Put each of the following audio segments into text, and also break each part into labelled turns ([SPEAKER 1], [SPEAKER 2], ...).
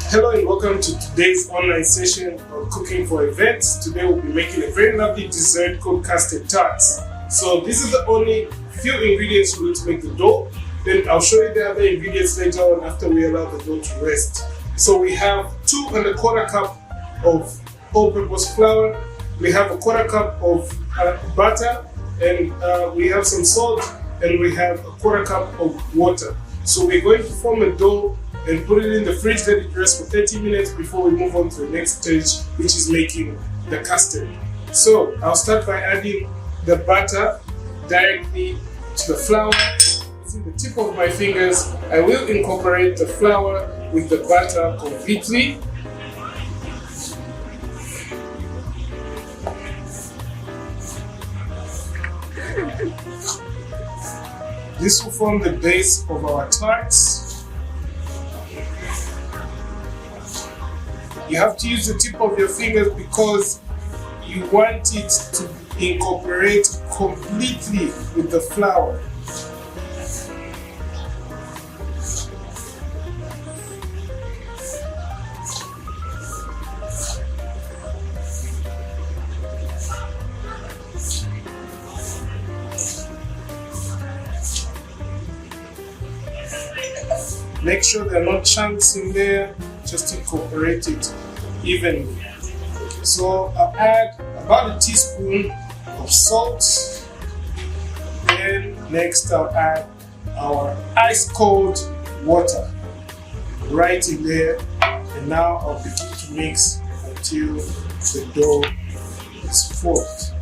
[SPEAKER 1] Hello and welcome to today's online session of cooking for events. Today we'll be making a very lovely dessert called custard tarts. So this is the only few ingredients we need to make the dough. Then I'll show you the other ingredients later on after we allow the dough to rest. So we have 2 1/4 cup of all-purpose flour. We have 1/4 cup of butter, and we have some salt, and we have 1/4 cup of water. So we're going to form a dough and put it in the fridge, let it rest for 30 minutes before we move on to the next stage, which is making the custard. So I'll start by adding the butter directly to the flour. Using the tip of my fingers, I will incorporate the flour with the butter completely. This will form the base of our tarts. You have to use the tip of your fingers because you want it to incorporate completely with the flour. Make sure there are no chunks in there, just incorporate it evenly. So I'll add about a teaspoon of salt. Then next I'll add our ice cold water right in there. And now I'll begin to mix until the dough is formed.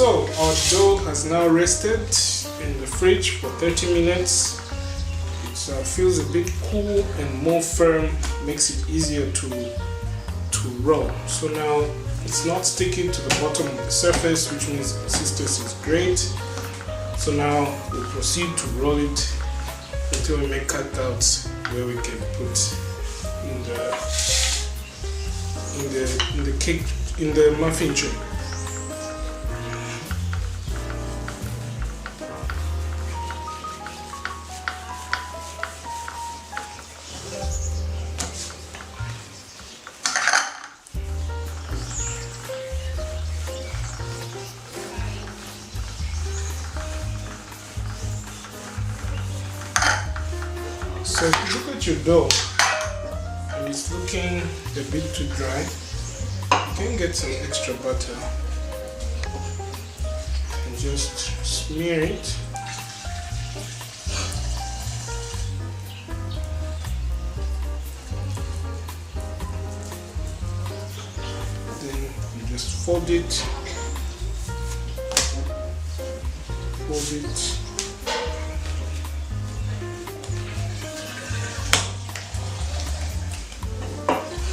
[SPEAKER 1] So our dough has now rested in the fridge for 30 minutes. It feels a bit cool and more firm, makes it easier to roll. So now it's not sticking to the bottom of the surface, which means consistency is great. So now we'll proceed to roll it until we make cutouts where we can put in the muffin tray. So if you look at your dough and it's looking a bit too dry, you can get some extra butter and just smear it. Then you just fold it.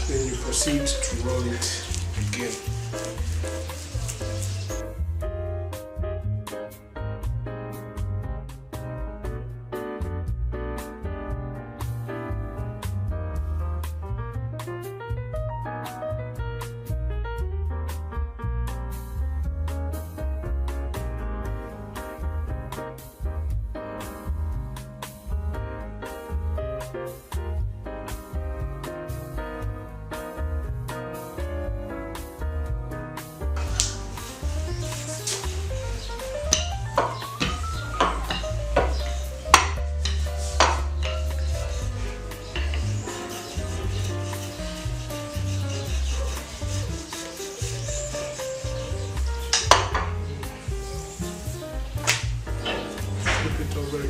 [SPEAKER 1] Then you proceed to roll it again.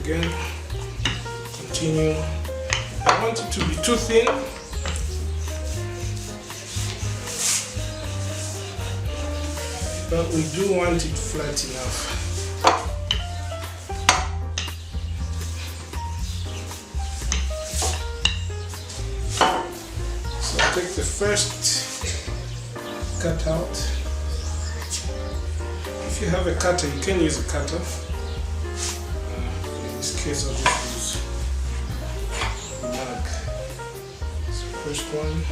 [SPEAKER 1] again, continue. I want it to be too thin, but we do want it flat enough. So I'll take the first cut out. If you have a cutter, you can use a cutter. In this case, I'll just use a mag. So first one.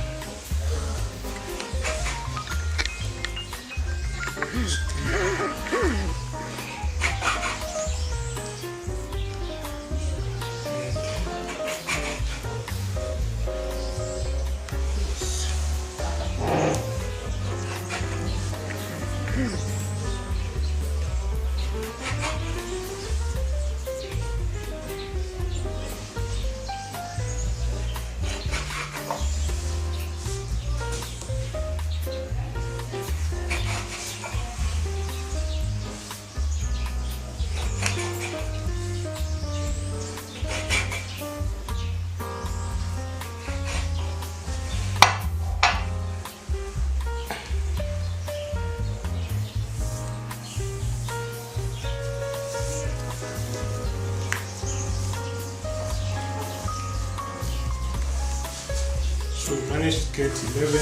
[SPEAKER 1] So we managed to get 11.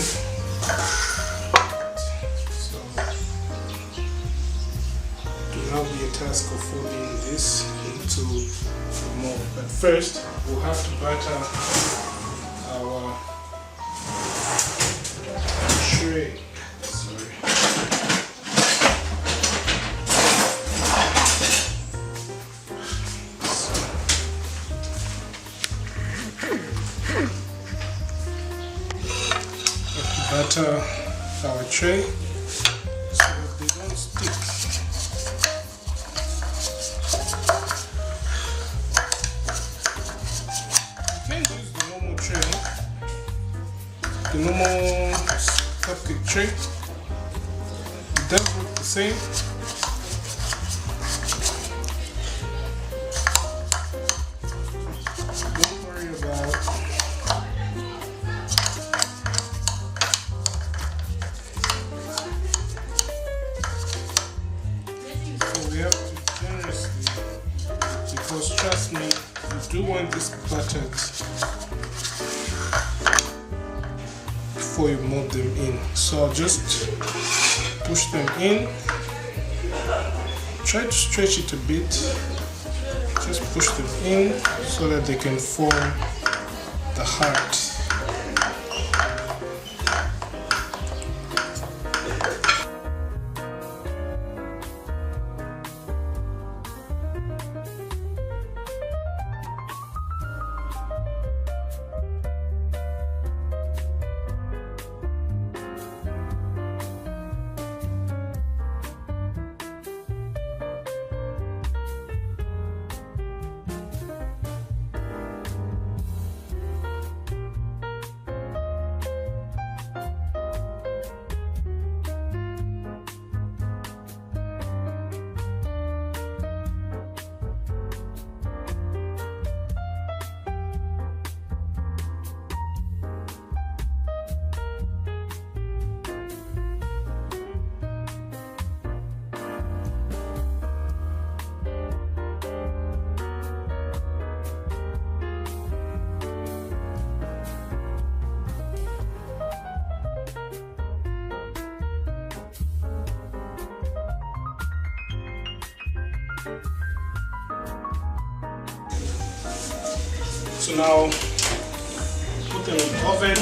[SPEAKER 1] So it will now be a task of folding this into the mold. But first, we'll have to butter our tray. Butter our tray so that they don't stick. You can use the normal tray, the normal cupcake tray. It does look the same. Don't worry about because trust me, you do want this buttered before you mold them in. So I'll just push them in. Try to stretch it a bit. Just push them in so that they can form the heart. So now put them in the oven.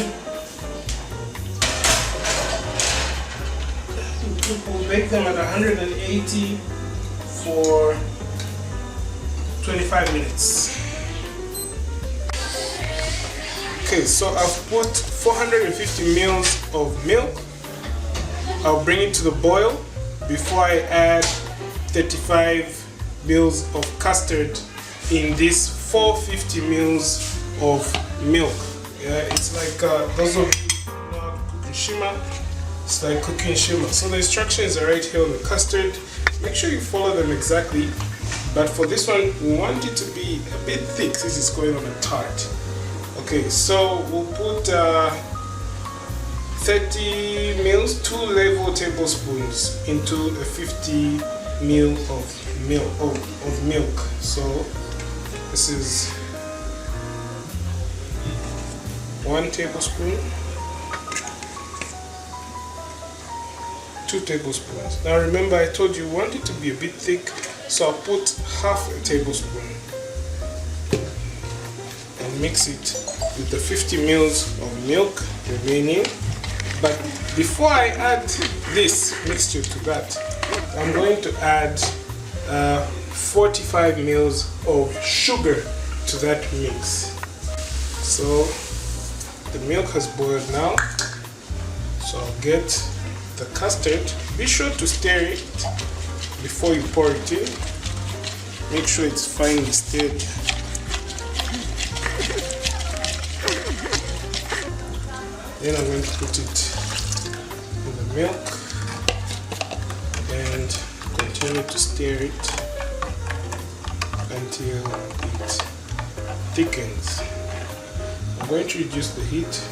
[SPEAKER 1] We'll bake them at 180 for 25 minutes. Okay, so I've put 450 ml of milk. I'll bring it to the boil before I add 35 ml of custard in this 450 ml of milk. Yeah, it's like those of you who know how to cook in shima, it's like cooking shima. So the instructions are right here on the custard. Make sure you follow them exactly. but for this one we want it to be a bit thick since it's going on a tart. Okay, so we'll put 30 mils, 2 level tablespoons into a 50 ml of milk. So this is 1 tablespoon, 2 tablespoons. Now remember, I told you want it to be a bit thick, so I'll put half a tablespoon and mix it with the 50 mils of milk remaining. But before I add this mixture to that, I'm going to add 45 mils of sugar to that mix. So the milk has boiled now, so I'll get the custard. Be sure to stir it before you pour it in. Make sure it's finely stirred. Then I'm going to put it in the milk and continue to stir it until it thickens. I'm going to reduce the heat.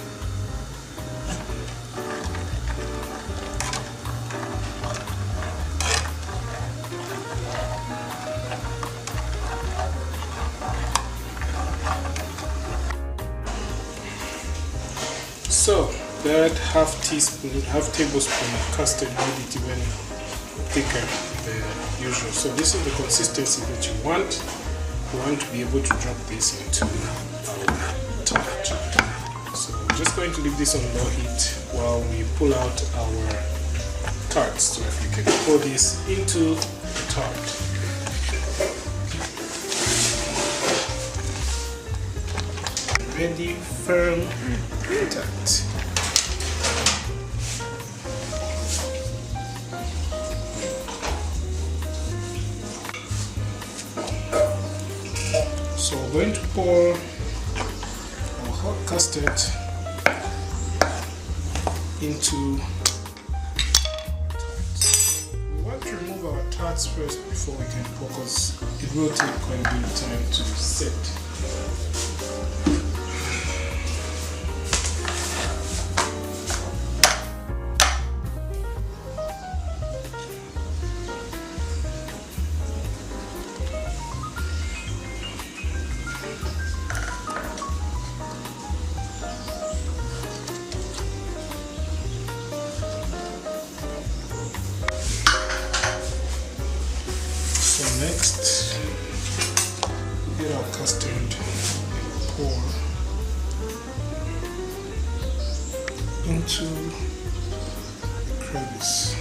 [SPEAKER 1] So that half tablespoon of custard made it even thicker than usual. So this is the consistency that you want. We want to be able to drop this into our tart. So we're just going to leave this on low heat while we pull out our tarts so that we can pour this into the tart. Ready, firm tart. So we're going to pour our hot custard into tarts. We want to remove our tarts first before we can pour, because it will take quite a bit of time to set. Next, get our custard and pour into the crevice.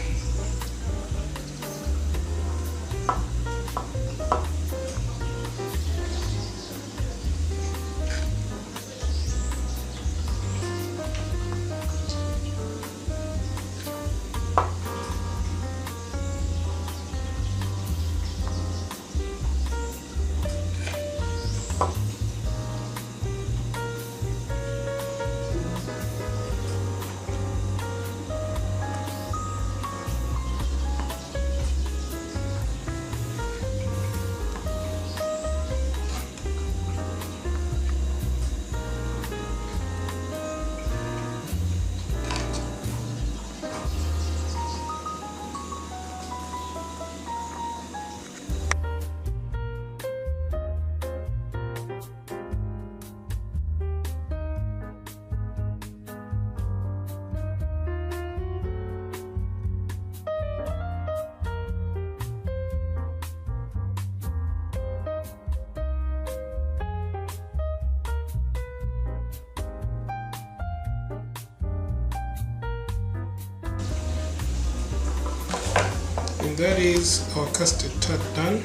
[SPEAKER 1] And that is our custard tart done.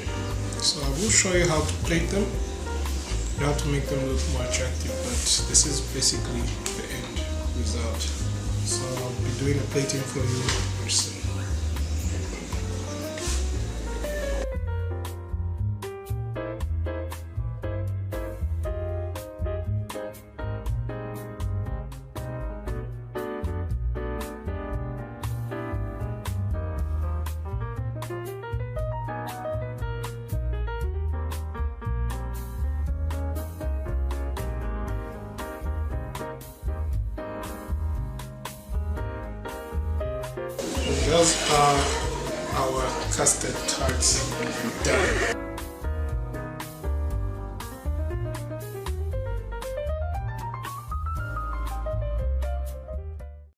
[SPEAKER 1] So I will show you how to plate them and how to make them look more attractive, but this is basically the end result. So I'll be doing a plating for you very soon. those are our custard tarts done.